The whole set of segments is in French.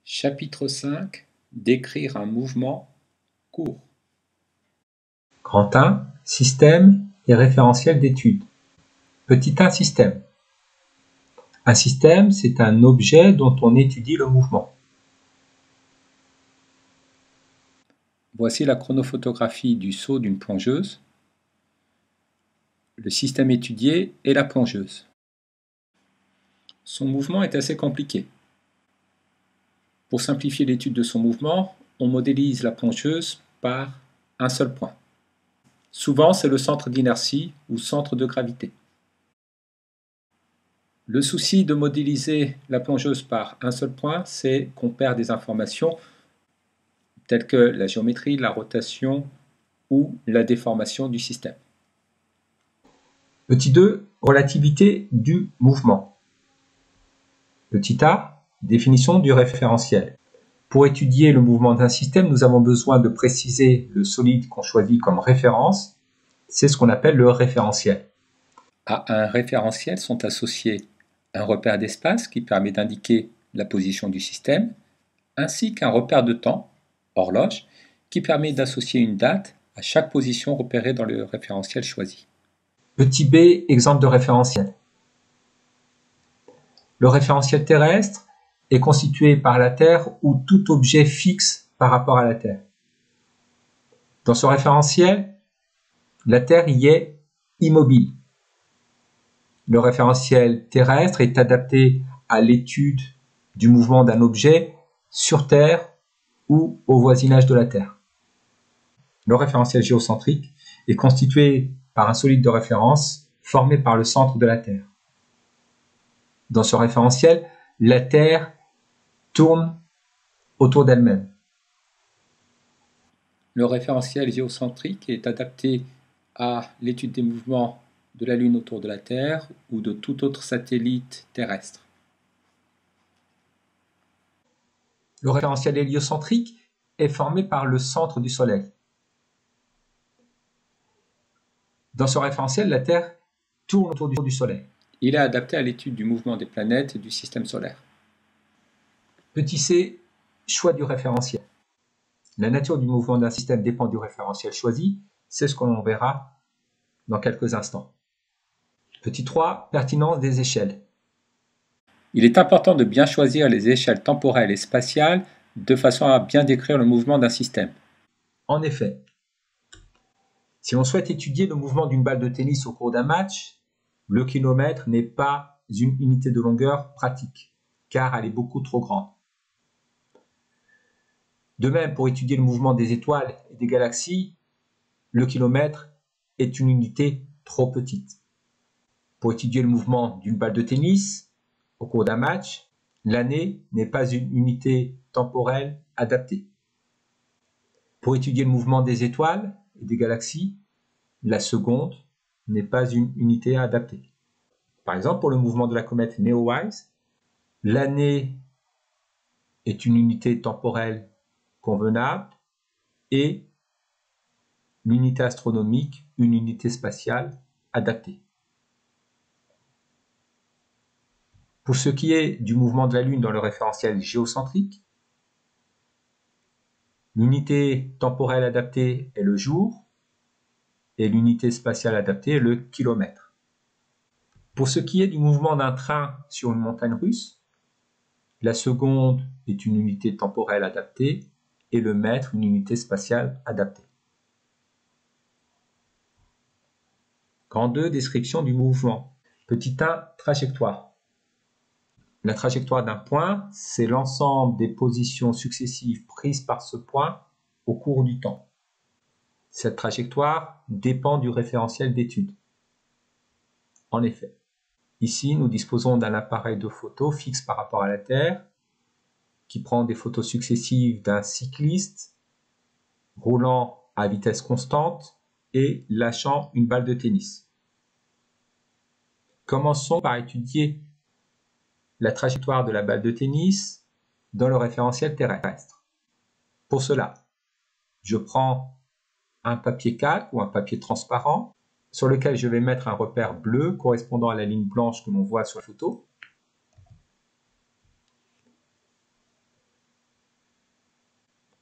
Chapitre 5 Décrire un mouvement court. Grand 1 Système et référentiel d'étude. Petit 1 Système. Un système, c'est un objet dont on étudie le mouvement. Voici la chronophotographie du saut d'une plongeuse. Le système étudié est la plongeuse. Son mouvement est assez compliqué. Pour simplifier l'étude de son mouvement, on modélise la plongeuse par un seul point. Souvent, c'est le centre d'inertie ou centre de gravité. Le souci de modéliser la plongeuse par un seul point, c'est qu'on perd des informations telles que la géométrie, la rotation ou la déformation du système. Petit 2 Relativité du mouvement. Petit a Définition du référentiel. Pour étudier le mouvement d'un système, nous avons besoin de préciser le solide qu'on choisit comme référence. C'est ce qu'on appelle le référentiel. À un référentiel sont associés un repère d'espace qui permet d'indiquer la position du système, ainsi qu'un repère de temps, horloge, qui permet d'associer une date à chaque position repérée dans le référentiel choisi. Petit b Exemple de référentiel. Le référentiel terrestre est constitué par la Terre ou tout objet fixe par rapport à la Terre. Dans ce référentiel, la Terre y est immobile. Le référentiel terrestre est adapté à l'étude du mouvement d'un objet sur Terre ou au voisinage de la Terre. Le référentiel géocentrique est constitué par un solide de référence formé par le centre de la Terre. Dans ce référentiel, la Terre tourne autour d'elle-même. Le référentiel géocentrique est adapté à l'étude des mouvements de la Lune autour de la Terre ou de tout autre satellite terrestre. Le référentiel héliocentrique est formé par le centre du Soleil. Dans ce référentiel, la Terre tourne autour du Soleil. Il est adapté à l'étude du mouvement des planètes et du système solaire. Petit c, choix du référentiel. La nature du mouvement d'un système dépend du référentiel choisi, c'est ce que l'on verra dans quelques instants. Petit 3, pertinence des échelles. Il est important de bien choisir les échelles temporelles et spatiales de façon à bien décrire le mouvement d'un système. En effet, si l'on souhaite étudier le mouvement d'une balle de tennis au cours d'un match, le kilomètre n'est pas une unité de longueur pratique, car elle est beaucoup trop grande. De même, pour étudier le mouvement des étoiles et des galaxies, le kilomètre est une unité trop petite. Pour étudier le mouvement d'une balle de tennis au cours d'un match, l'année n'est pas une unité temporelle adaptée. Pour étudier le mouvement des étoiles et des galaxies, la seconde n'est pas une unité adaptée. Par exemple, pour le mouvement de la comète Neowise, l'année est une unité temporelle convenable et l'unité astronomique, une unité spatiale adaptée. Pour ce qui est du mouvement de la Lune dans le référentiel géocentrique, l'unité temporelle adaptée est le jour et l'unité spatiale adaptée est le kilomètre. Pour ce qui est du mouvement d'un train sur une montagne russe, la seconde est une unité temporelle adaptée et le mètre une unité spatiale adaptée. Grand 2, description du mouvement. Petit 1, trajectoire. La trajectoire d'un point, c'est l'ensemble des positions successives prises par ce point au cours du temps. Cette trajectoire dépend du référentiel d'étude. En effet, ici, nous disposons d'un appareil de photo fixe par rapport à la Terre qui prend des photos successives d'un cycliste roulant à vitesse constante et lâchant une balle de tennis. Commençons par étudier la trajectoire de la balle de tennis dans le référentiel terrestre. Pour cela, je prends un papier calque ou un papier transparent sur lequel je vais mettre un repère bleu correspondant à la ligne blanche que l'on voit sur la photo.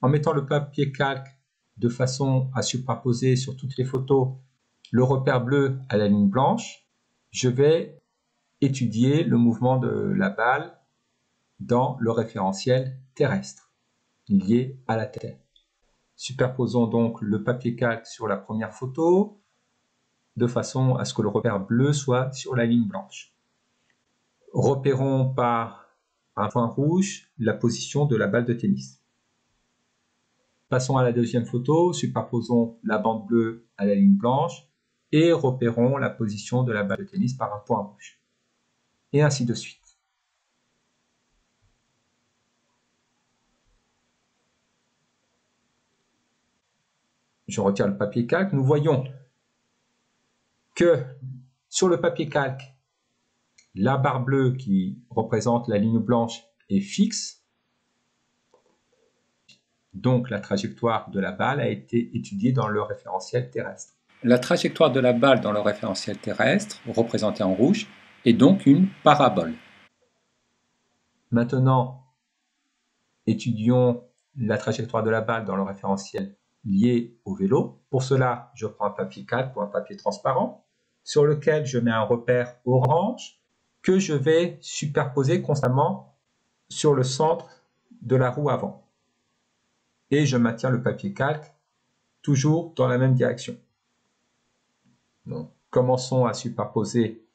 En mettant le papier calque de façon à superposer sur toutes les photos le repère bleu à la ligne blanche, je vais étudier le mouvement de la balle dans le référentiel terrestre lié à la Terre. Superposons donc le papier calque sur la première photo de façon à ce que le repère bleu soit sur la ligne blanche. Repérons par un point rouge la position de la balle de tennis. Passons à la deuxième photo, superposons la bande bleue à la ligne blanche et repérons la position de la balle de tennis par un point rouge. Et ainsi de suite. Je retire le papier calque. Nous voyons que sur le papier calque, la barre bleue qui représente la ligne blanche est fixe. Donc la trajectoire de la balle a été étudiée dans le référentiel terrestre. La trajectoire de la balle dans le référentiel terrestre, représentée en rouge, est donc une parabole. Maintenant, étudions la trajectoire de la balle dans le référentiel lié au vélo. Pour cela, je prends un papier calque ou un papier transparent sur lequel je mets un repère orange que je vais superposer constamment sur le centre de la roue avant. Et je maintiens le papier calque toujours dans la même direction. Donc, commençons à superposer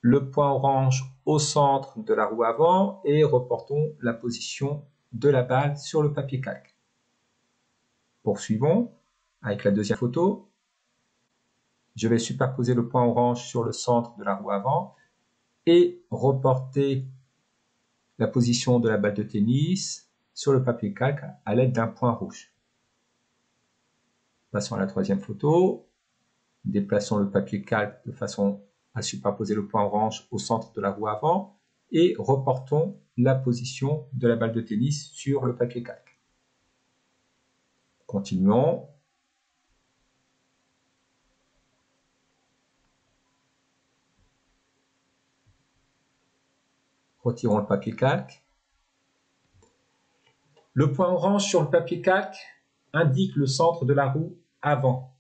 le point orange au centre de la roue avant et reportons la position de la balle sur le papier calque. Poursuivons avec la deuxième photo. Je vais superposer le point orange sur le centre de la roue avant et reporter la position de la balle de tennis sur le papier calque à l'aide d'un point rouge. Passons à la troisième photo. Déplaçons le papier calque de façon à superposer le point orange au centre de la roue avant et reportons la position de la balle de tennis sur le papier calque. Continuons. Retirons le papier calque. Le point orange sur le papier calque indique le centre de la roue avant.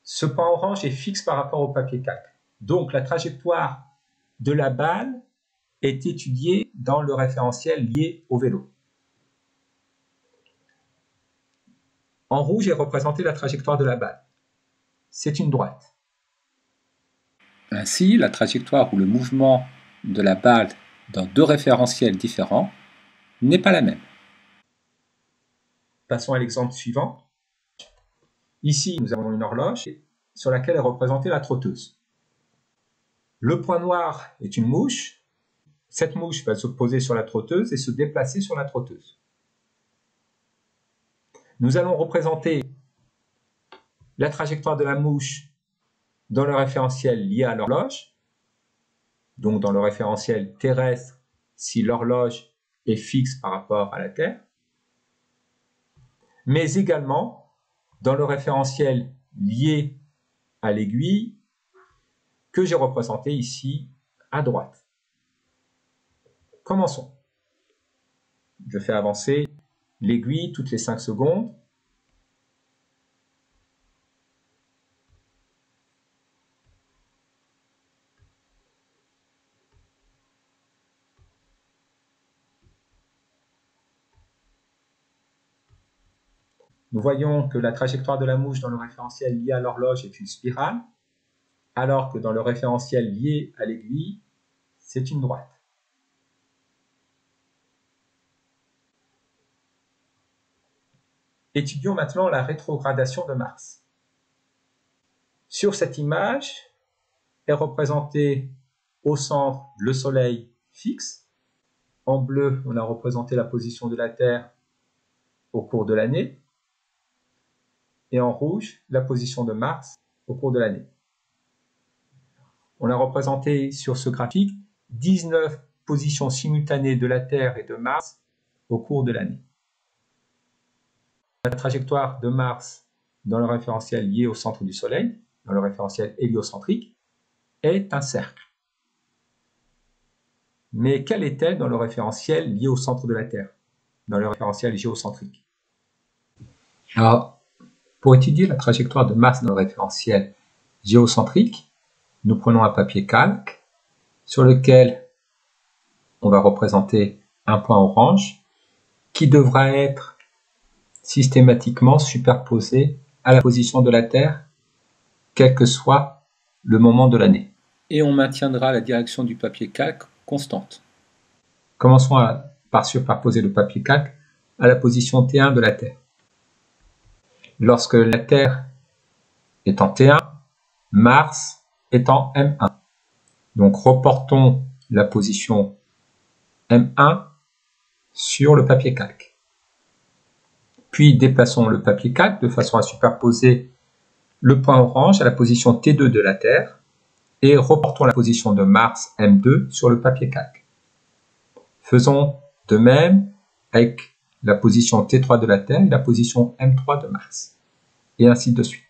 Ce point orange est fixe par rapport au papier calque. Donc la trajectoire de la balle est étudiée dans le référentiel lié au vélo. En rouge est représentée la trajectoire de la balle. C'est une droite. Ainsi, la trajectoire ou le mouvement de la balle dans deux référentiels différents n'est pas la même. Passons à l'exemple suivant. Ici, nous avons une horloge sur laquelle est représentée la trotteuse. Le point noir est une mouche. Cette mouche va se poser sur la trotteuse et se déplacer sur la trotteuse. Nous allons représenter la trajectoire de la mouche dans le référentiel lié à l'horloge, donc dans le référentiel terrestre si l'horloge est fixe par rapport à la Terre, mais également dans le référentiel lié à l'aiguille que j'ai représenté ici à droite. Commençons. Je fais avancer l'aiguille toutes les 5 secondes. Nous voyons que la trajectoire de la mouche dans le référentiel lié à l'horloge est une spirale, alors que dans le référentiel lié à l'aiguille, c'est une droite. Étudions maintenant la rétrogradation de Mars. Sur cette image est représenté au centre le Soleil fixe. En bleu, on a représenté la position de la Terre au cours de l'année. Et en rouge, la position de Mars au cours de l'année. On a représenté sur ce graphique 19 positions simultanées de la Terre et de Mars au cours de l'année. La trajectoire de Mars dans le référentiel lié au centre du Soleil, dans le référentiel héliocentrique, est un cercle. Mais quelle est-elle dans le référentiel lié au centre de la Terre, dans le référentiel géocentrique? Alors, pour étudier la trajectoire de Mars dans le référentiel géocentrique, nous prenons un papier calque sur lequel on va représenter un point orange qui devra être systématiquement superposé à la position de la Terre, quel que soit le moment de l'année. Et on maintiendra la direction du papier calque constante. Commençons par superposer le papier calque à la position T1 de la Terre. Lorsque la Terre est en T1, Mars est en M1. Donc reportons la position M1 sur le papier calque. Puis déplaçons le papier calque de façon à superposer le point orange à la position T2 de la Terre et reportons la position de Mars M2 sur le papier calque. Faisons de même avec la position T3 de la Terre et la position M3 de Mars. Et ainsi de suite.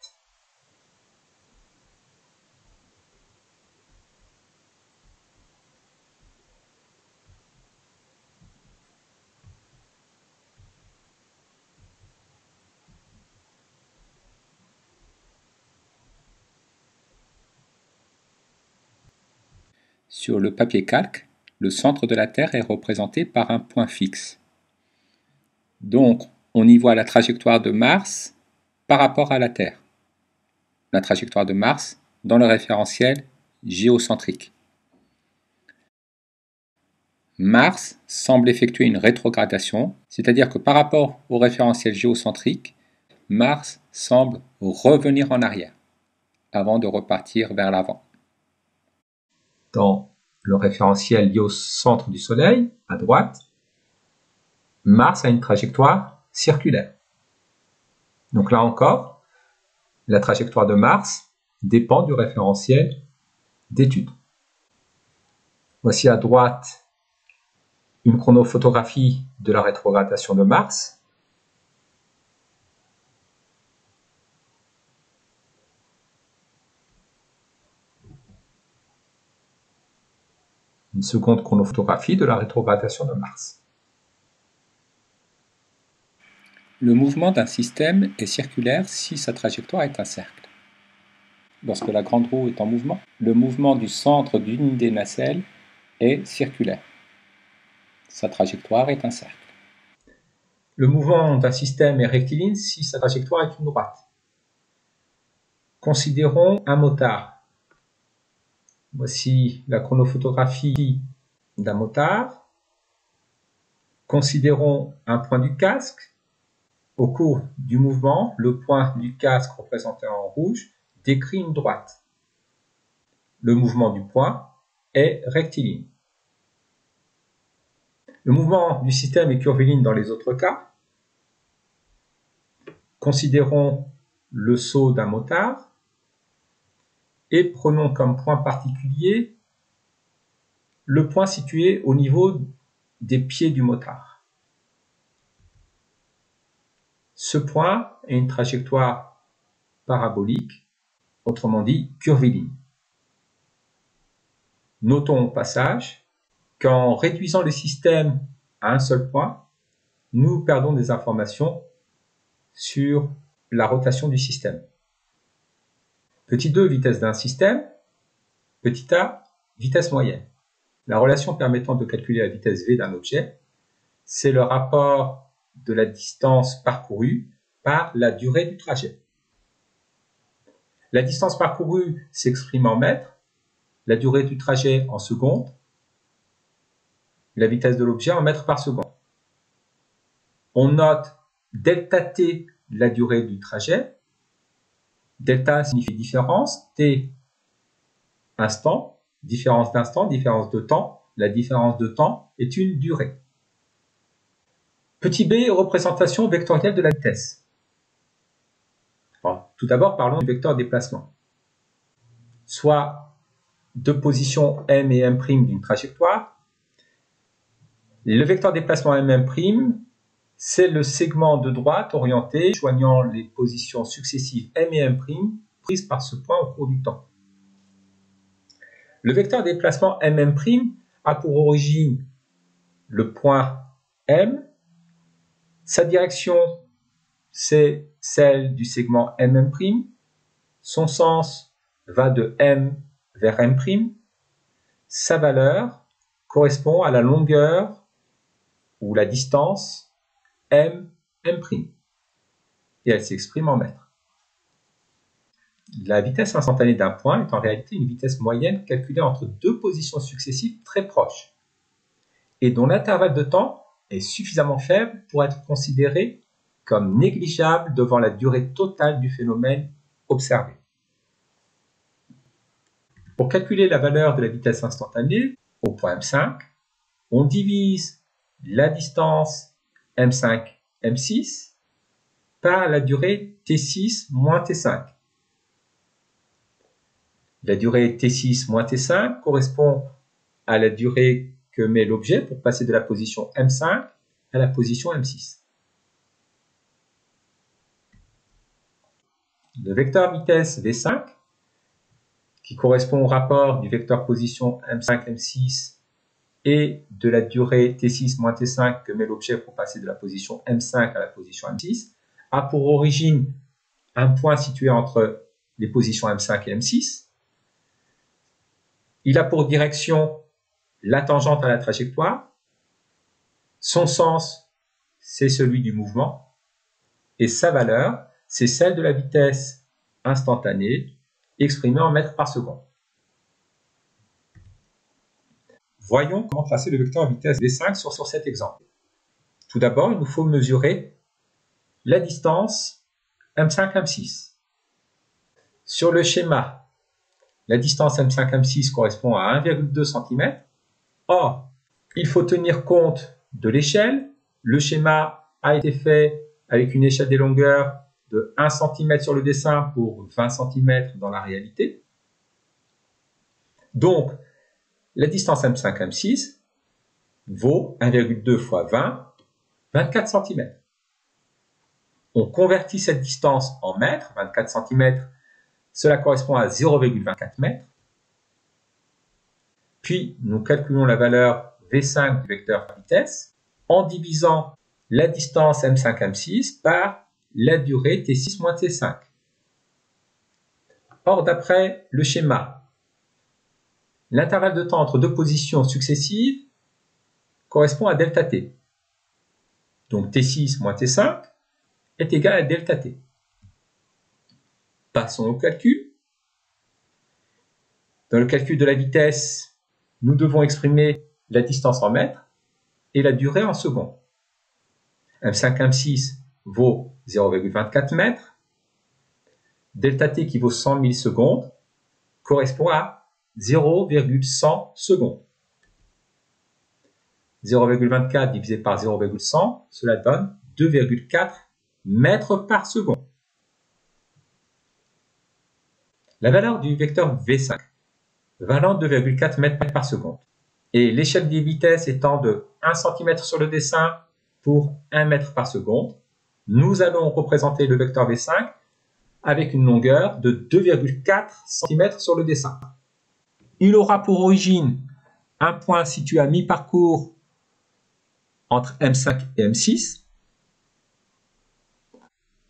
Sur le papier calque, le centre de la Terre est représenté par un point fixe. Donc, on y voit la trajectoire de Mars par rapport à la Terre. La trajectoire de Mars dans le référentiel géocentrique. Mars semble effectuer une rétrogradation, c'est-à-dire que par rapport au référentiel géocentrique, Mars semble revenir en arrière avant de repartir vers l'avant. Dans le référentiel lié au centre du Soleil, à droite, Mars a une trajectoire circulaire. Donc là encore, la trajectoire de Mars dépend du référentiel d'étude. Voici à droite une chronophotographie de la rétrogradation de Mars. Une seconde chronophotographie de la rétrogradation de Mars. Le mouvement d'un système est circulaire si sa trajectoire est un cercle. Lorsque la grande roue est en mouvement, le mouvement du centre d'une des nacelles est circulaire. Sa trajectoire est un cercle. Le mouvement d'un système est rectiligne si sa trajectoire est une droite. Considérons un motard. Voici la chronophotographie d'un motard. Considérons un point du casque. Au cours du mouvement, le point du casque représenté en rouge décrit une droite. Le mouvement du point est rectiligne. Le mouvement du système est curviligne dans les autres cas. Considérons le saut d'un motard et prenons comme point particulier le point situé au niveau des pieds du motard. Ce point a une trajectoire parabolique, autrement dit curviligne. Notons au passage qu'en réduisant le système à un seul point, nous perdons des informations sur la rotation du système. Petit 2, vitesse d'un système. Petit a, vitesse moyenne. La relation permettant de calculer la vitesse v d'un objet, c'est le rapport de la distance parcourue par la durée du trajet. La distance parcourue s'exprime en mètres, la durée du trajet en secondes, la vitesse de l'objet en mètres par seconde. On note delta t, la durée du trajet. Delta signifie différence, t, instant, différence d'instant, différence de temps. La différence de temps est une durée. Petit b, représentation vectorielle de la vitesse. Bon, tout d'abord, parlons du vecteur déplacement. Soit deux positions m et m' d'une trajectoire. Le vecteur déplacement m', c'est le segment de droite orienté joignant les positions successives m et m' prises par ce point au cours du temps. Le vecteur déplacement m' a pour origine le point M. Sa direction, c'est celle du segment MM'. Son sens va de M vers M'. Sa valeur correspond à la longueur ou la distance M'. Et elle s'exprime en mètres. La vitesse instantanée d'un point est en réalité une vitesse moyenne calculée entre deux positions successives très proches et dont l'intervalle de temps est suffisamment faible pour être considéré comme négligeable devant la durée totale du phénomène observé. Pour calculer la valeur de la vitesse instantanée au point M5, on divise la distance M5, M6 par la durée T6 moins T5. La durée T6 moins T5 correspond à la durée que met l'objet pour passer de la position M5 à la position M6. Le vecteur vitesse V5, qui correspond au rapport du vecteur position M5, M6 et de la durée T6 moins T5 que met l'objet pour passer de la position M5 à la position M6, a pour origine un point situé entre les positions M5 et M6. Il a pour direction la tangente à la trajectoire. Son sens, c'est celui du mouvement. Et sa valeur, c'est celle de la vitesse instantanée exprimée en mètres par seconde. Voyons comment tracer le vecteur vitesse V5 sur cet exemple. Tout d'abord, il nous faut mesurer la distance M5, M6. Sur le schéma, la distance M5, M6 correspond à 1,2 cm. Or, il faut tenir compte de l'échelle. Le schéma a été fait avec une échelle des longueurs de 1 cm sur le dessin pour 20 cm dans la réalité. Donc, la distance M5, M6 vaut 1,2 fois 20, 24 cm. On convertit cette distance en mètres, 24 cm, cela correspond à 0,24 mètres. Puis, nous calculons la valeur V5 du vecteur vitesse en divisant la distance M5, M6 par la durée T6 moins T5. Or, d'après le schéma, l'intervalle de temps entre deux positions successives correspond à delta T. Donc T6 moins T5 est égal à delta T. Passons au calcul. Dans le calcul de la vitesse, nous devons exprimer la distance en mètres et la durée en secondes. M5, M6 vaut 0,24 mètres. Delta T qui vaut 100 millisecondes correspond à 0,100 secondes. 0,24 divisé par 0,100, cela donne 2,4 mètres par seconde. La valeur du vecteur V5 valant 2,4 mètres par seconde. Et l'échelle des vitesses étant de 1 cm sur le dessin pour 1 mètre par seconde, nous allons représenter le vecteur V5 avec une longueur de 2,4 cm sur le dessin. Il aura pour origine un point situé à mi-parcours entre M5 et M6.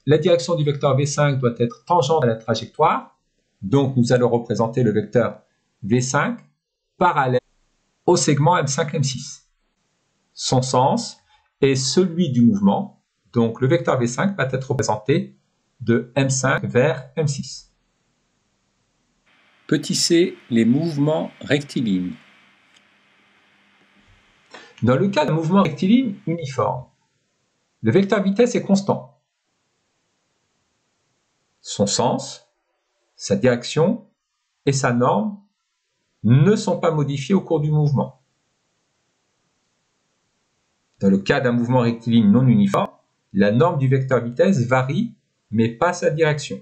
La direction du vecteur V5 doit être tangente à la trajectoire. Donc, nous allons représenter le vecteur V5 parallèle au segment M5, M6. Son sens est celui du mouvement. Donc, le vecteur V5 va être représenté de M5 vers M6. Petit c, les mouvements rectilignes. Dans le cas d'un mouvement rectiligne uniforme, le vecteur vitesse est constant. Son sens, sa direction et sa norme ne sont pas modifiés au cours du mouvement. Dans le cas d'un mouvement rectiligne non uniforme, la norme du vecteur vitesse varie, mais pas sa direction.